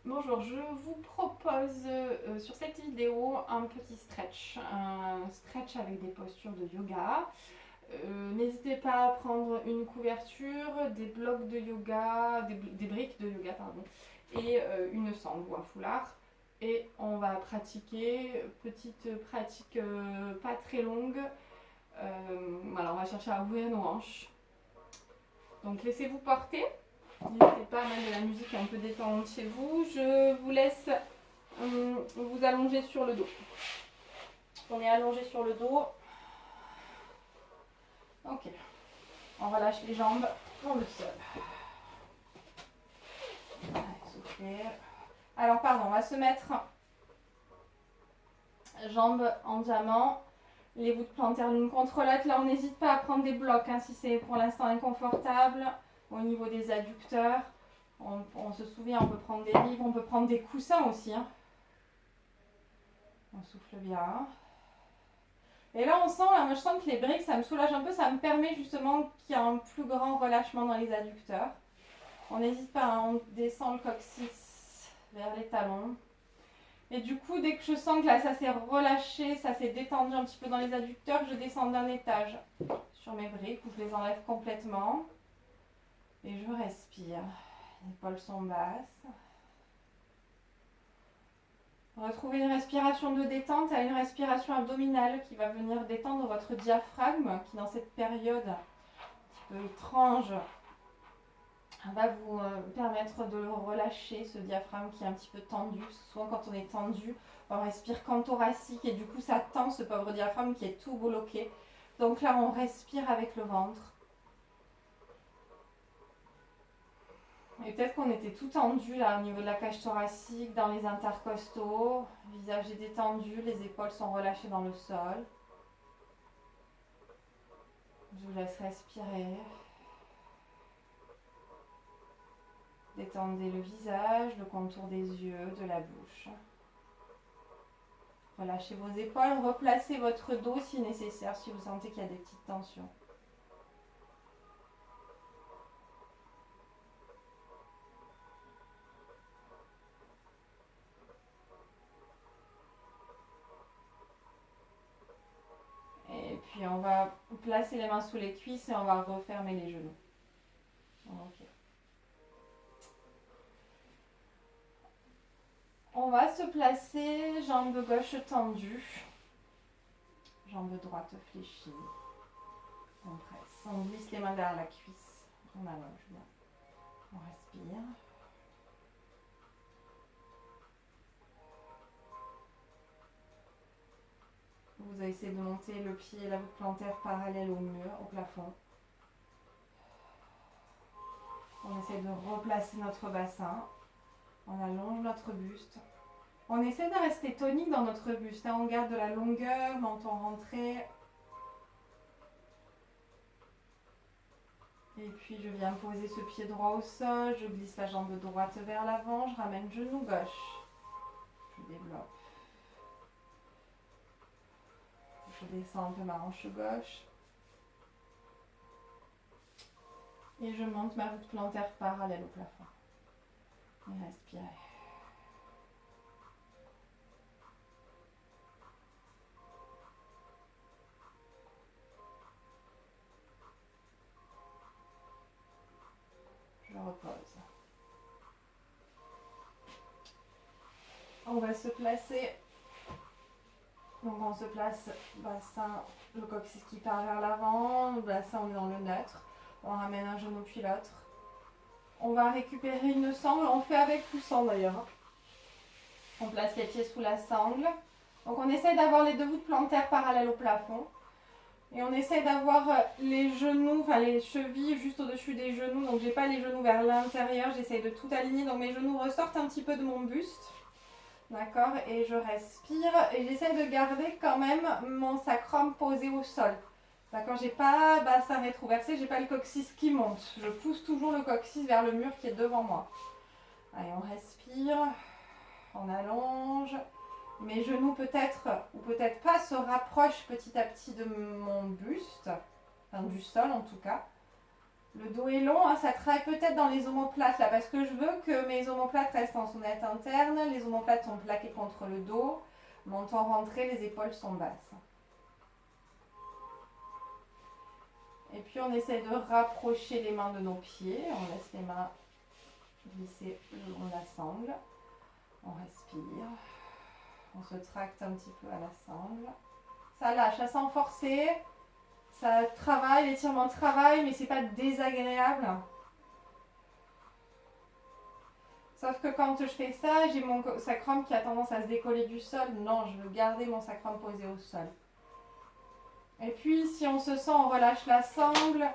Bonjour, je vous propose sur cette vidéo un petit stretch, un stretch avec des postures de yoga. N'hésitez pas à prendre une couverture, des blocs de yoga, des briques de yoga, pardon, et une sangle ou un foulard. Et on va pratiquer, petite pratique pas très longue. Voilà, on va chercher à ouvrir nos hanches. Donc laissez-vous porter. N'hésitez pas à mettre de la musique un peu détendante chez vous. Je vous laisse vous allonger sur le dos. On est allongé sur le dos. Ok. On relâche les jambes dans le sol. Allez, soufflez. Alors, pardon, on va se mettre jambes en diamant. Les voûtes plantaires l'une contre l'autre. Là, on n'hésite pas à prendre des blocs si c'est pour l'instant inconfortable. Au niveau des adducteurs, on se souvient, on peut prendre des livres, on peut prendre des coussins aussi. On souffle bien. Et là, on sent, moi je sens que les briques, ça me soulage un peu, ça me permet justement qu'il y ait un plus grand relâchement dans les adducteurs. On n'hésite pas, on descend le coccyx vers les talons. Et du coup, dès que je sens que là, ça s'est relâché, ça s'est détendu un petit peu dans les adducteurs, je descends d'un étage sur mes briques où je les enlève complètement. Et je respire. Les épaules sont basses. Retrouvez une respiration de détente à une respiration abdominale qui va venir détendre votre diaphragme qui, dans cette période un petit peu étrange, va vous permettre de le relâcher, ce diaphragme qui est un petit peu tendu. Souvent quand on est tendu, on respire qu'en thoracique et du coup ça tend ce pauvre diaphragme qui est tout bloqué. Donc là on respire avec le ventre. Et peut-être qu'on était tout tendu là au niveau de la cage thoracique, dans les intercostaux. Le visage est détendu, les épaules sont relâchées dans le sol. Je vous laisse respirer. Détendez le visage, le contour des yeux, de la bouche. Relâchez vos épaules, replacez votre dos si nécessaire, si vous sentez qu'il y a des petites tensions. Et puis on va placer les mains sous les cuisses et on va refermer les genoux. Ok. On va se placer, jambe gauche tendue, jambe droite fléchie. On presse, on glisse les mains derrière la cuisse, on allonge bien. On respire. Vous essayez de monter le pied et la voûte plantaire parallèle au mur, au plafond. On essaie de replacer notre bassin. On allonge notre buste. On essaie de rester tonique dans notre buste. On garde de la longueur, menton rentré. Et puis je viens poser ce pied droit au sol. Je glisse la jambe droite vers l'avant. Je ramène genou gauche. Je développe. Je descends un peu ma hanche gauche. Et je monte ma voûte plantaire parallèle au plafond. Et respirez. Je repose. On va se placer. Donc on se place, bassin, le coccyx qui part vers l'avant, le bassin on est dans le neutre. On ramène un genou puis l'autre. On va récupérer une sangle, on fait avec ou sans d'ailleurs. On place les pieds sous la sangle. Donc on essaie d'avoir les deux voûtes plantaires parallèles au plafond. Et on essaie d'avoir les genoux, enfin les chevilles juste au-dessus des genoux. Donc j'ai pas les genoux vers l'intérieur, j'essaie de tout aligner. Donc mes genoux ressortent un petit peu de mon buste. D'accord, et je respire et j'essaie de garder quand même mon sacrum posé au sol. D'accord, j'ai pas bassin rétroversé, j'ai pas le coccyx qui monte. Je pousse toujours le coccyx vers le mur qui est devant moi. Allez, on respire, on allonge. Mes genoux peut-être ou peut-être pas se rapprochent petit à petit de mon buste, enfin du sol en tout cas. Le dos est long, hein, ça travaille peut-être dans les omoplates là, parce que je veux que mes omoplates restent en sonnette interne. Les omoplates sont plaquées contre le dos. Menton rentré, les épaules sont basses. Et puis on essaie de rapprocher les mains de nos pieds. On laisse les mains glisser le long de la sangle. On respire. On se tracte un petit peu à la sangle. Ça lâche, ça sent forcé. Ça travaille, l'étirement travaille, mais c'est pas désagréable. Sauf que quand je fais ça, j'ai mon sacrum qui a tendance à se décoller du sol. Non, je veux garder mon sacrum posé au sol. Et puis, si on se sent, on relâche la sangle.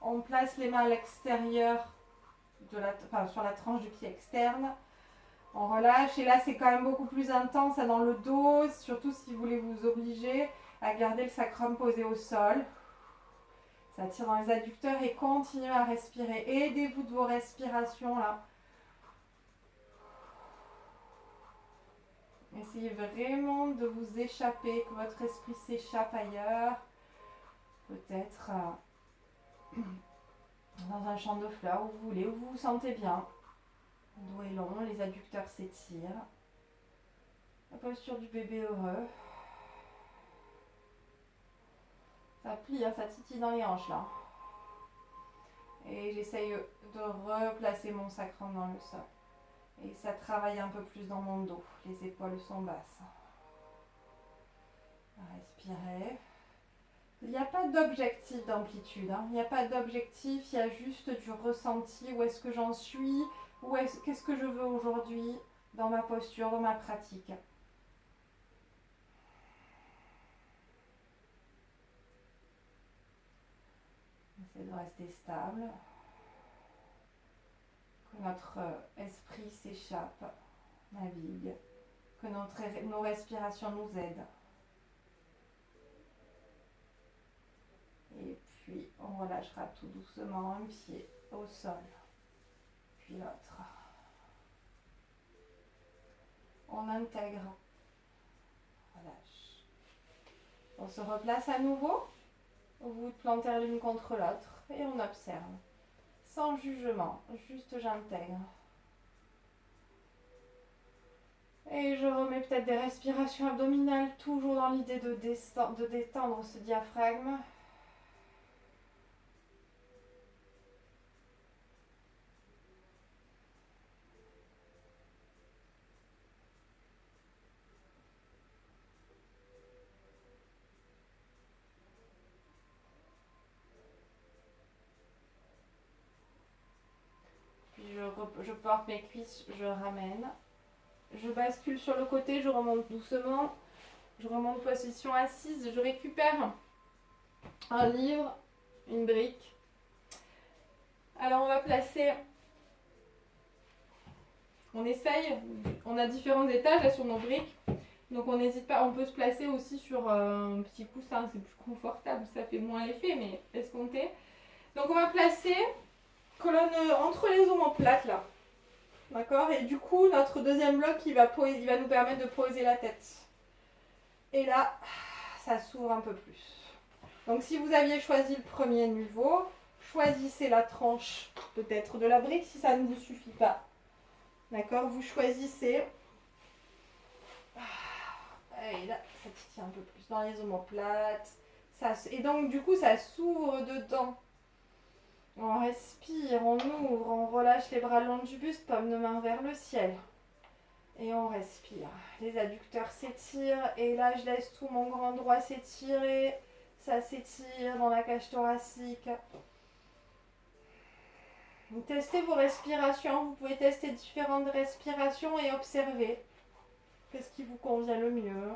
On place les mains à l'extérieur, sur la tranche du pied externe. On relâche. Et là, c'est quand même beaucoup plus intense dans le dos. Surtout si vous voulez vous obliger à garder le sacrum posé au sol. Ça tire dans les adducteurs et continuez à respirer. Aidez-vous de vos respirations là. Essayez vraiment de vous échapper, que votre esprit s'échappe ailleurs. Peut-être dans un champ de fleurs où vous voulez, où vous vous sentez bien. Le dos est long, les adducteurs s'étirent. La posture du bébé heureux. Ça plie, hein, ça titille dans les hanches là. Et j'essaye de replacer mon sacrum dans le sol. Et ça travaille un peu plus dans mon dos. Les épaules sont basses. Respirez. Il n'y a pas d'objectif d'amplitude. Hein. Il n'y a pas d'objectif, il y a juste du ressenti. Où est-ce que j'en suis? Qu'est-ce que je veux aujourd'hui dans ma posture, dans ma pratique? Essayez de rester stable. Que notre esprit s'échappe, navigue. Que nos respirations nous aident. Et puis, on relâchera tout doucement un pied au sol, puis l'autre. On intègre, relâche. On se replace à nouveau. Vous plantez l'une contre l'autre et on observe. Sans jugement, juste j'intègre. Et je remets peut-être des respirations abdominales, toujours dans l'idée de détendre ce diaphragme. Puis je porte mes cuisses, je ramène. Je bascule sur le côté, je remonte doucement. Je remonte position assise, je récupère un livre, une brique. Alors on va placer, on essaye, on a différents étages là, sur nos briques. Donc on n'hésite pas, on peut se placer aussi sur un petit coussin, c'est plus confortable, ça fait moins l'effet, mais escompté. Donc on va placer colonne entre les omoplates là. D'accord? Et du coup, notre deuxième bloc, il va nous permettre de poser la tête. Et là, ça s'ouvre un peu plus. Donc si vous aviez choisi le premier niveau, choisissez la tranche peut-être de la brique si ça ne vous suffit pas. D'accord? Vous choisissez. Et là, ça titille un peu plus dans les omoplates. Et donc du coup, ça s'ouvre dedans. On respire, on ouvre, on relâche les bras le long du buste, paume de main vers le ciel. Et on respire. Les adducteurs s'étirent. Et là, je laisse tout mon grand droit s'étirer. Ça s'étire dans la cage thoracique. Testez vos respirations. Vous pouvez tester différentes respirations et observer. Qu'est-ce qui vous convient le mieux?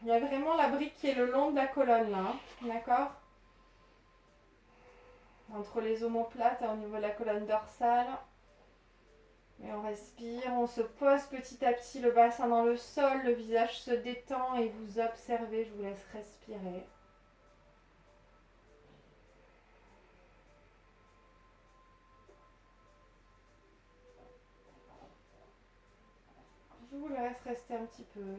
Il y a vraiment la brique qui est le long de la colonne là. D'accord? Entre les omoplates, au niveau de la colonne dorsale. Et on respire, on se pose petit à petit le bassin dans le sol, le visage se détend et vous observez, je vous laisse respirer. Je vous laisse rester un petit peu,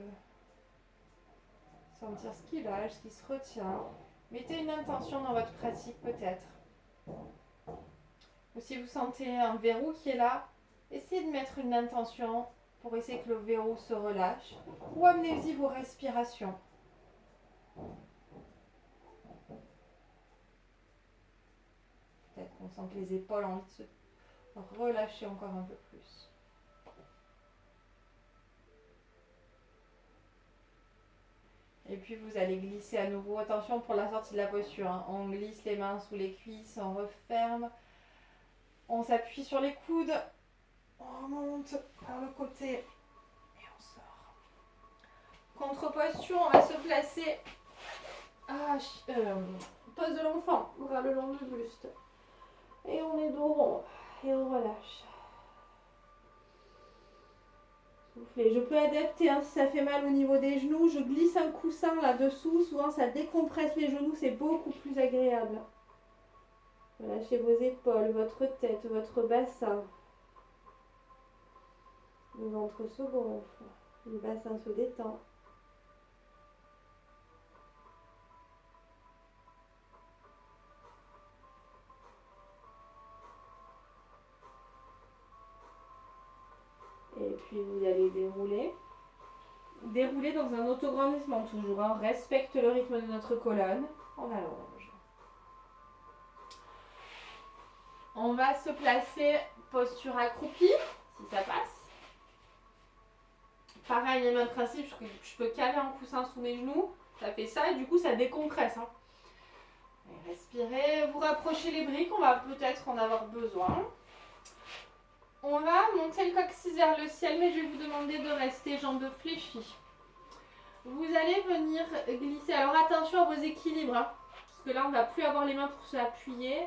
sentir ce qui lâche, ce qui se retient. Mettez une intention dans votre pratique peut-être. Ou si vous sentez un verrou qui est là, essayez de mettre une intention pour essayer que le verrou se relâche. Ou amenez-y vos respirations. Peut-être qu'on sent que les épaules ont envie de se relâcher encore un peu plus. Et puis vous allez glisser à nouveau. Attention pour la sortie de la posture. Hein. On glisse les mains sous les cuisses, on referme. On s'appuie sur les coudes. On remonte par le côté et on sort. Contre-posture, on va se placer à pose de l'enfant, bras le long du buste. Et on est dos rond et on relâche. Soufflez. Je peux adapter hein, si ça fait mal au niveau des genoux. Je glisse un coussin là-dessous. Souvent ça décompresse les genoux, c'est beaucoup plus agréable. Relâchez vos épaules, votre tête, votre bassin. Le ventre se gonfle, le bassin se détend. Et puis vous allez dérouler. Dérouler dans un autograndissement toujours. Hein. Respecte le rythme de notre colonne. On allonge. On va se placer posture accroupie, si ça passe. Pareil, le même principe, je peux caler un coussin sous mes genoux. Ça fait ça et du coup ça décompresse. Hein. Et respirez, vous rapprochez les briques, on va peut-être en avoir besoin. On va monter le coccyx vers le ciel, mais je vais vous demander de rester jambes fléchies. Vous allez venir glisser. Alors attention à vos équilibres, hein, parce que là on ne va plus avoir les mains pour s'appuyer.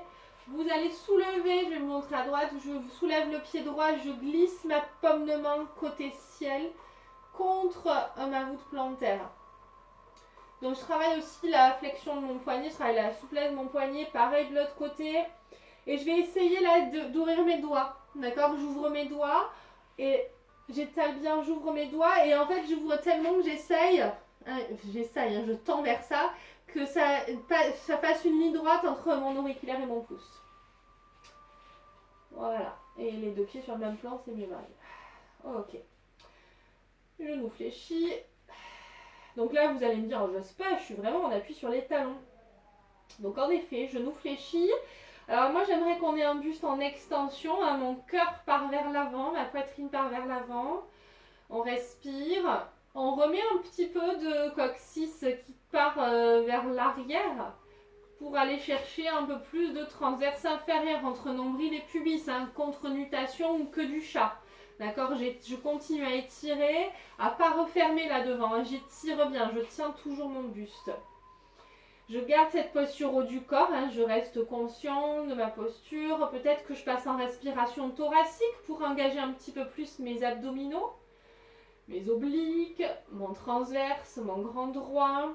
Vous allez soulever, je vais vous montrer à droite, je soulève le pied droit, je glisse ma paume de main côté ciel contre ma voûte plantaire. Donc je travaille aussi la flexion de mon poignet, je travaille la souplesse de mon poignet, pareil de l'autre côté. Et je vais essayer là d'ouvrir mes doigts, d'accord? J'ouvre mes doigts et j'étale bien, j'ouvre mes doigts et en fait j'ouvre tellement que j'essaye, je tends vers ça, que ça fasse une ligne droite entre mon auriculaire et mon pouce. Voilà, et les deux pieds sur le même plan, c'est mieux pareil. Ok. Genou fléchi. Donc là, vous allez me dire, je sais pas, je suis vraiment en appui sur les talons. Donc en effet, genou fléchi. Alors moi, j'aimerais qu'on ait un buste en extension. Hein, mon cœur part vers l'avant, ma poitrine part vers l'avant. On respire. On remet un petit peu de coccyx qui part vers l'arrière pour aller chercher un peu plus de transverse inférieur entre nombril et pubis. Hein, contre-nutation ou que du chat. D'accord, je continue à étirer, à pas refermer là devant. Hein, j'étire bien, je tiens toujours mon buste. Je garde cette posture haut du corps, hein, je reste conscient de ma posture. Peut-être que je passe en respiration thoracique pour engager un petit peu plus mes abdominaux, mes obliques, mon transverse, mon grand droit.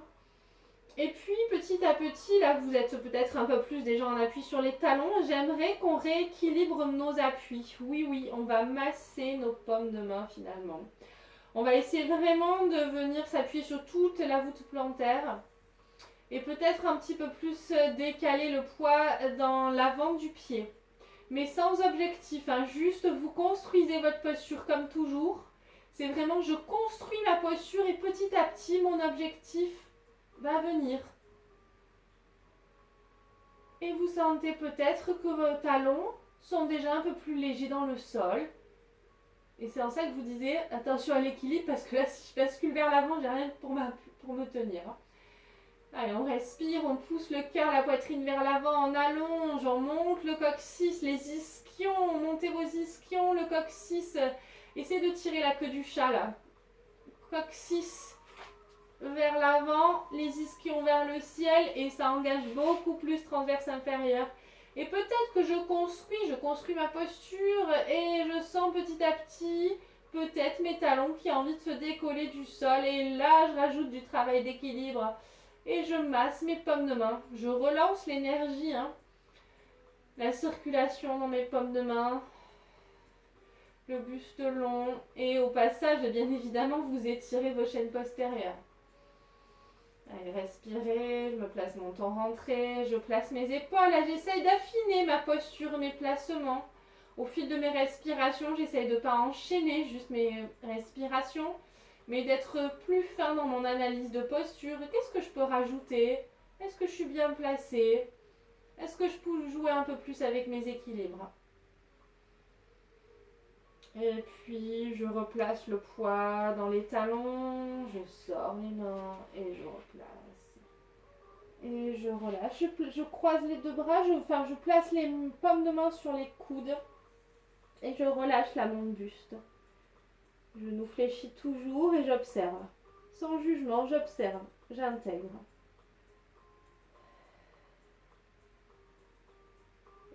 Et puis petit à petit, là vous êtes peut-être un peu plus déjà en appui sur les talons, j'aimerais qu'on rééquilibre nos appuis. Oui, on va masser nos paumes de main finalement. On va essayer vraiment de venir s'appuyer sur toute la voûte plantaire. Et peut-être un petit peu plus décaler le poids dans l'avant du pied. Mais sans objectif, hein, juste vous construisez votre posture comme toujours. C'est vraiment je construis ma posture et petit à petit mon objectif va venir. Et vous sentez peut-être que vos talons sont déjà un peu plus légers dans le sol. Et c'est en ça que vous disiez attention à l'équilibre parce que là si je bascule vers l'avant, j'ai rien pour me tenir. Allez, on respire, on pousse le cœur, la poitrine vers l'avant, on allonge, on monte le coccyx, les ischions, montez vos ischions, le coccyx. Essayez de tirer la queue du chat là. Coccyx vers l'avant, les ischions vers le ciel et ça engage beaucoup plus transverse inférieur. Et peut-être que je construis ma posture et je sens petit à petit peut-être mes talons qui ont envie de se décoller du sol et là je rajoute du travail d'équilibre. Et je masse mes paumes de main. Je relance l'énergie, hein. La circulation dans mes paumes de main. Le buste long. Et au passage, bien évidemment, vous étirez vos chaînes postérieures. Allez, respirez, je me place mon temps rentré, je place mes épaules, là j'essaye d'affiner ma posture, mes placements. Au fil de mes respirations, j'essaye de ne pas enchaîner juste mes respirations, mais d'être plus fin dans mon analyse de posture. Qu'est-ce que je peux rajouter? Est-ce que je suis bien placée? Est-ce que je peux jouer un peu plus avec mes équilibres? Et puis je replace le poids dans les talons, je sors les mains et je replace. Et je relâche, je croise les deux bras, je place les paumes de main sur les coudes et je relâche la mon buste. Je nous fléchis toujours et j'observe. Sans jugement, j'observe, j'intègre.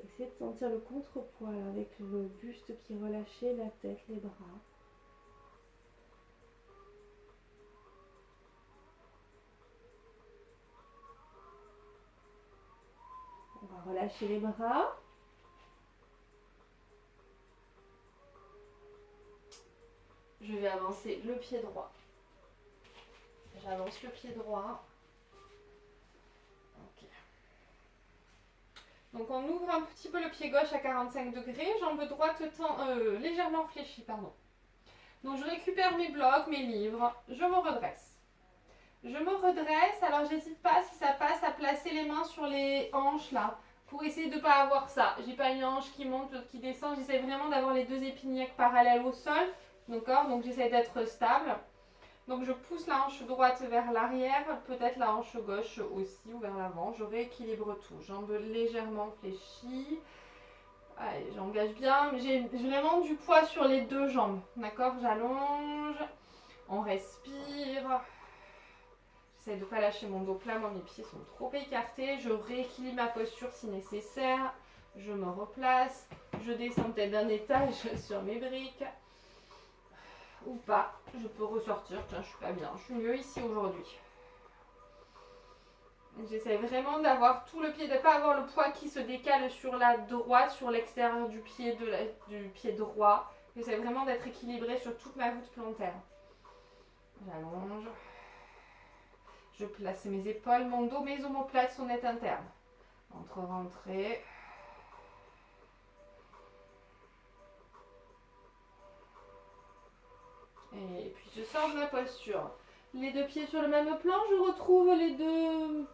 Essayez de sentir le contrepoids avec le buste qui est relâché, la tête, les bras. On va relâcher les bras. Je vais avancer le pied droit. J'avance le pied droit. Ok. Donc on ouvre un petit peu le pied gauche à 45 degrés, jambe droite légèrement fléchie, pardon. Donc je récupère mes blocs, mes livres, je me redresse. Je me redresse, alors j'hésite pas si ça passe à placer les mains sur les hanches là, pour essayer de ne pas avoir ça. J'ai pas une hanche qui monte, l'autre qui descend, j'essaie vraiment d'avoir les deux épinilles parallèles au sol, d'accord? Donc j'essaie d'être stable. Donc je pousse la hanche droite vers l'arrière, peut-être la hanche gauche aussi ou vers l'avant. Je rééquilibre tout, jambes légèrement fléchies. Allez, j'engage bien, j'ai vraiment du poids sur les deux jambes, d'accord? J'allonge, on respire. J'essaie de ne pas lâcher mon dos plat, moi mes pieds sont trop écartés. Je rééquilibre ma posture si nécessaire. Je me replace, je descends peut-être d'un étage sur mes briques. Ou pas, je peux ressortir, tiens je suis pas bien, je suis mieux ici aujourd'hui. J'essaie vraiment d'avoir tout le pied, de ne pas avoir le poids qui se décale sur la droite, sur l'extérieur du pied, du pied droit. J'essaie vraiment d'être équilibrée sur toute ma voûte plantaire. J'allonge. Je place mes épaules, mon dos, mes omoplates sont nettes internes. Entre-rentrée. Et puis je sors de ma posture. Les deux pieds sur le même plan, je retrouve les deux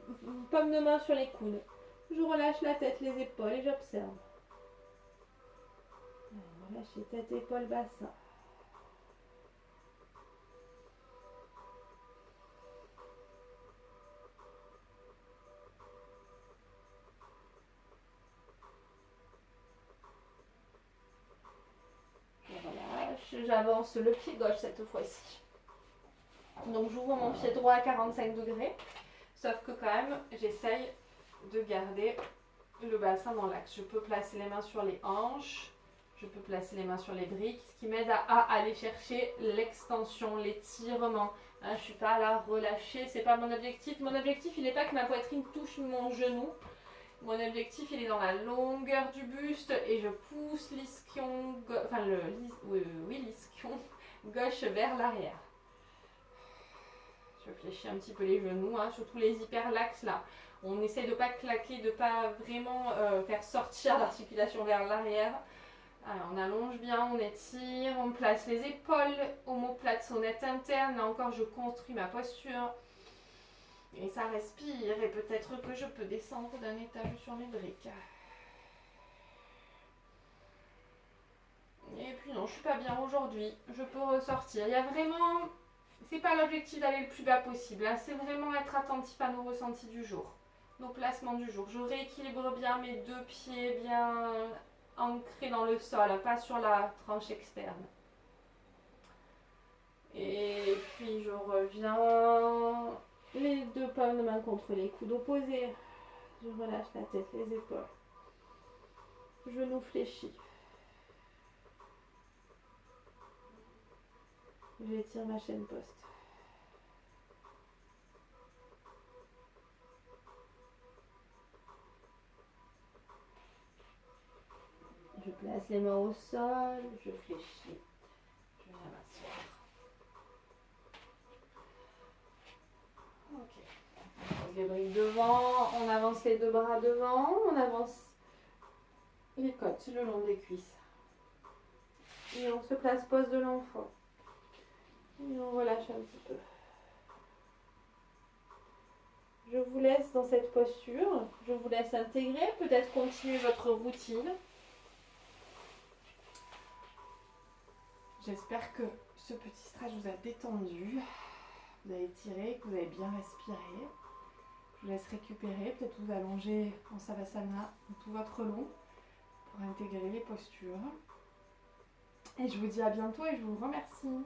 paumes de main sur les coudes. Je relâche la tête, les épaules et j'observe. Relâchez tête, épaules, bassin. Je relâche, j'avance le pied gauche cette fois-ci. Donc j'ouvre mon pied droit à 45 degrés. Sauf que quand même, j'essaye de garder le bassin dans l'axe. Je peux placer les mains sur les hanches. Je peux placer les mains sur les briques, ce qui m'aide à aller chercher l'extension, l'étirement. Hein, je ne suis pas là relâcher, c'est pas mon objectif. Mon objectif, il n'est pas que ma poitrine touche mon genou. Mon objectif, il est dans la longueur du buste et je pousse l'ischion, l'ischion gauche vers l'arrière. Je fléchis un petit peu les genoux, hein, surtout les hyperlaxes là. On essaie de ne pas claquer, de ne pas vraiment faire sortir l'articulation vers l'arrière. Alors, on allonge bien, on étire, on place les épaules, omoplates sonnettes internes. Là encore, je construis ma posture. Et ça respire et peut-être que je peux descendre d'un étage sur mes briques. Et puis non, je suis pas bien aujourd'hui. Je peux ressortir. Il y a vraiment... C'est pas l'objectif d'aller le plus bas possible. Hein. C'est vraiment être attentif à nos ressentis du jour. Nos placements du jour. Je rééquilibre bien mes deux pieds, bien ancrés dans le sol, pas sur la tranche externe. Et puis je reviens, les deux paumes de main contre les coudes opposés. Je relâche la tête, les épaules. Genoux fléchis. J'étire ma chaîne poste. Je place les mains au sol, je fléchis. Je viens m'asseoir. Ok. avance les 2 bras devant, on avance les côtes le long des cuisses. Et on se place pose de l'enfant. Et on relâche un petit peu. Je vous laisse dans cette posture. Je vous laisse intégrer, peut-être continuer votre routine. J'espère que ce petit stretch vous a détendu. Vous avez tiré, que vous avez bien respiré. Je vous laisse récupérer, peut-être vous allonger en Savasana tout votre long pour intégrer les postures. Et je vous dis à bientôt et je vous remercie.